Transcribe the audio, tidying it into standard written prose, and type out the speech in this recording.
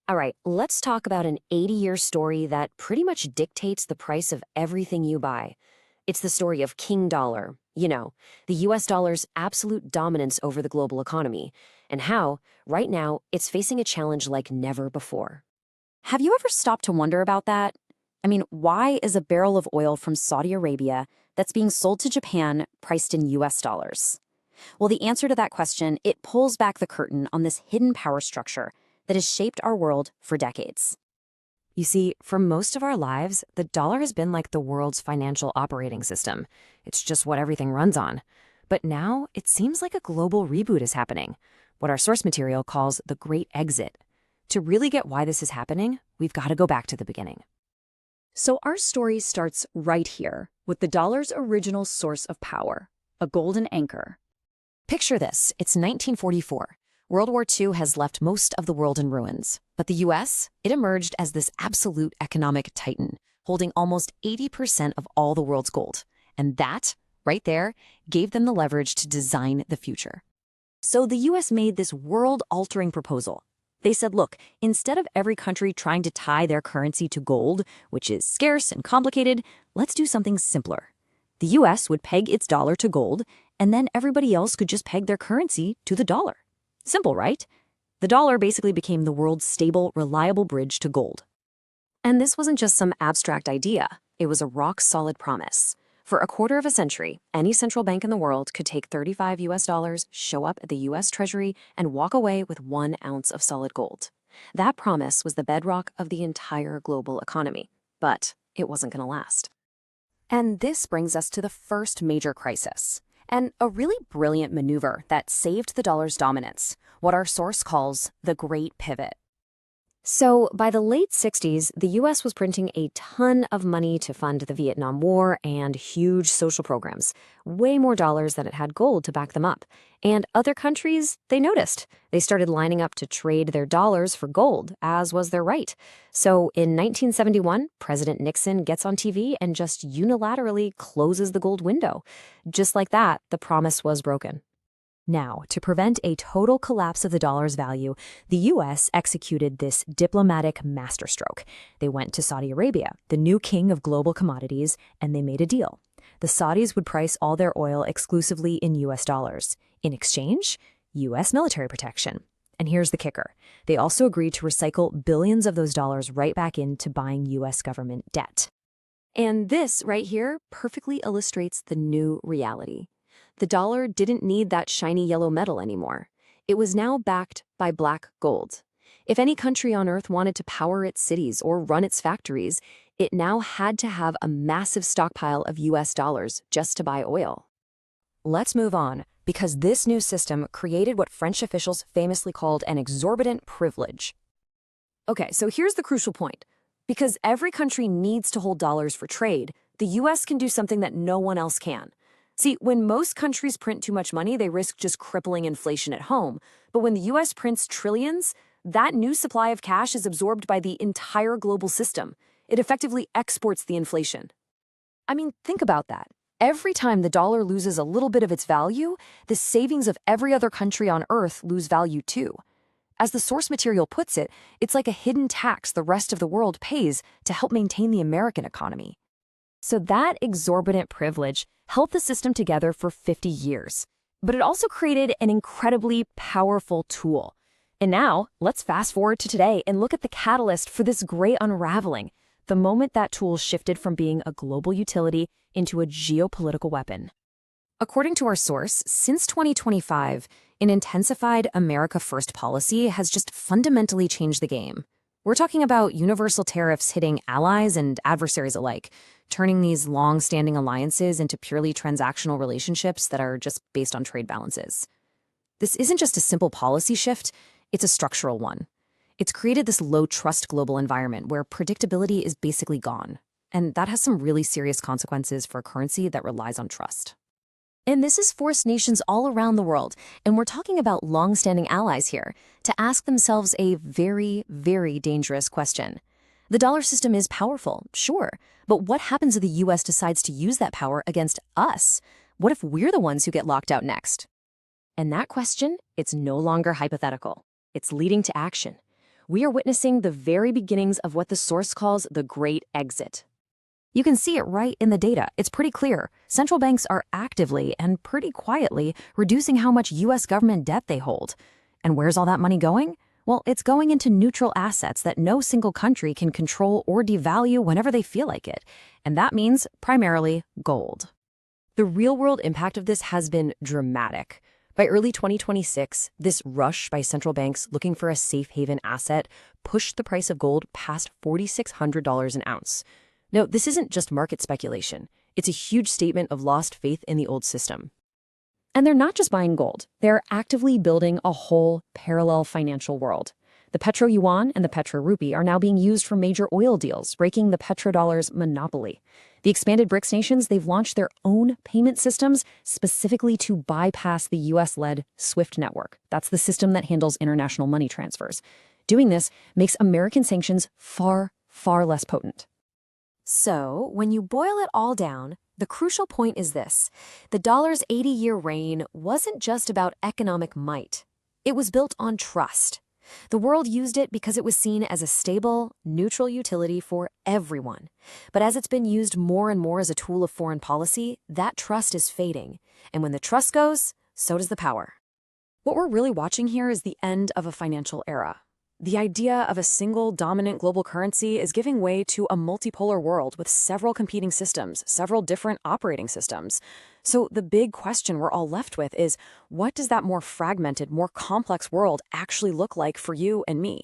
All right, let's talk about an 80-year story that pretty much dictates the price of everything you buy. It's the story of King Dollar, the US dollar's absolute dominance over the global economy, and how, right now, it's facing a challenge like never before. Have you ever stopped to wonder about that? I mean, why is a barrel of oil from Saudi Arabia that's being sold to Japan priced in US dollars? Well, the answer to that question, it pulls back the curtain on this hidden power structure that has shaped our world for decades. You see, for most of our lives, the dollar has been like the world's financial operating system. It's just what everything runs on. But now, it seems like a global reboot is happening, what our source material calls the Great Exit. To really get why this is happening, we've got to go back to the beginning. So our story starts right here with the dollar's original source of power, a golden anchor. Picture this, it's 1944. World War II has left most of the world in ruins, but the US, it emerged as this absolute economic titan, holding almost 80% of all the world's gold. And that, right there, gave them the leverage to design the future. So the US made this world-altering proposal. They said, look, instead of every country trying to tie their currency to gold, which is scarce and complicated, let's do something simpler. The US would peg its dollar to gold, and then everybody else could just peg their currency to the dollar. Simple, right? The dollar basically became the world's stable, reliable bridge to gold. And this wasn't just some abstract idea. It was a rock-solid promise. For a quarter of a century, any central bank in the world could take 35 US dollars, show up at the US Treasury, and walk away with 1 ounce of solid gold. That promise was the bedrock of the entire global economy. But it wasn't going to last. And this brings us to the first major crisis, and a really brilliant maneuver that saved the dollar's dominance, what our source calls the Great Pivot. So, by the late 60s, the US was printing a ton of money to fund the Vietnam War and huge social programs, way more dollars than it had gold to back them up. And other countries, they noticed. They started lining up to trade their dollars for gold, as was their right. So, in 1971, President Nixon gets on TV and just unilaterally closes the gold window. Just like that, the promise was broken. Now, to prevent a total collapse of the dollar's value, the U.S. executed this diplomatic masterstroke. They went to Saudi Arabia, the new king of global commodities, and they made a deal. The Saudis would price all their oil exclusively in U.S. dollars. In exchange, U.S. military protection. And here's the kicker. They also agreed to recycle billions of those dollars right back into buying U.S. government debt. And this right here perfectly illustrates the new reality. The dollar didn't need that shiny yellow metal anymore. It was now backed by black gold. If any country on Earth wanted to power its cities or run its factories, it now had to have a massive stockpile of US dollars just to buy oil. Let's move on, because this new system created what French officials famously called an exorbitant privilege. Okay, so here's the crucial point. Because every country needs to hold dollars for trade, the US can do something that no one else can. See, when most countries print too much money, they risk just crippling inflation at home. But when the US prints trillions, that new supply of cash is absorbed by the entire global system. It effectively exports the inflation. I mean, think about that. Every time the dollar loses a little bit of its value, the savings of every other country on Earth lose value too. As the source material puts it, it's like a hidden tax the rest of the world pays to help maintain the American economy. So that exorbitant privilege held the system together for 50 years. But it also created an incredibly powerful tool. And now, let's fast forward to today and look at the catalyst for this great unraveling, the moment that tool shifted from being a global utility into a geopolitical weapon. According to our source, since 2025, an intensified America First policy has just fundamentally changed the game. We're talking about universal tariffs hitting allies and adversaries alike, turning these long-standing alliances into purely transactional relationships that are just based on trade balances. This isn't just a simple policy shift, it's a structural one. It's created this low-trust global environment where predictability is basically gone, and that has some really serious consequences for a currency that relies on trust. And this has forced nations all around the world, and we're talking about long-standing allies here, to ask themselves a very, very dangerous question. The dollar system is powerful, sure, but what happens if the US decides to use that power against us? What if we're the ones who get locked out next? And that question, it's no longer hypothetical. It's leading to action. We are witnessing the very beginnings of what the source calls the Great Exit. You can see it right in the data. It's pretty clear. Central banks are actively and pretty quietly reducing how much U.S. government debt they hold. And where's all that money going? Well, it's going into neutral assets that no single country can control or devalue whenever they feel like it. And that means primarily gold. The real-world impact of this has been dramatic. By early 2026, this rush by central banks looking for a safe haven asset pushed the price of gold past $4,600 an ounce. Now, this isn't just market speculation. It's a huge statement of lost faith in the old system. And they're not just buying gold. They're actively building a whole parallel financial world. The petro-yuan and the petro-rupee are now being used for major oil deals, breaking the petrodollar's monopoly. The expanded BRICS nations, they've launched their own payment systems specifically to bypass the US-led SWIFT network. That's the system that handles international money transfers. Doing this makes American sanctions far, far less potent. So, when you boil it all down, the crucial point is this. The dollar's 80-year reign wasn't just about economic might. It was built on trust. The world used it because it was seen as a stable, neutral utility for everyone. But as it's been used more and more as a tool of foreign policy, that trust is fading. And when the trust goes, so does the power. What we're really watching here is the end of a financial era. The idea of a single dominant global currency is giving way to a multipolar world with several competing systems, several different operating systems. So the big question we're all left with is, what does that more fragmented, more complex world actually look like for you and me?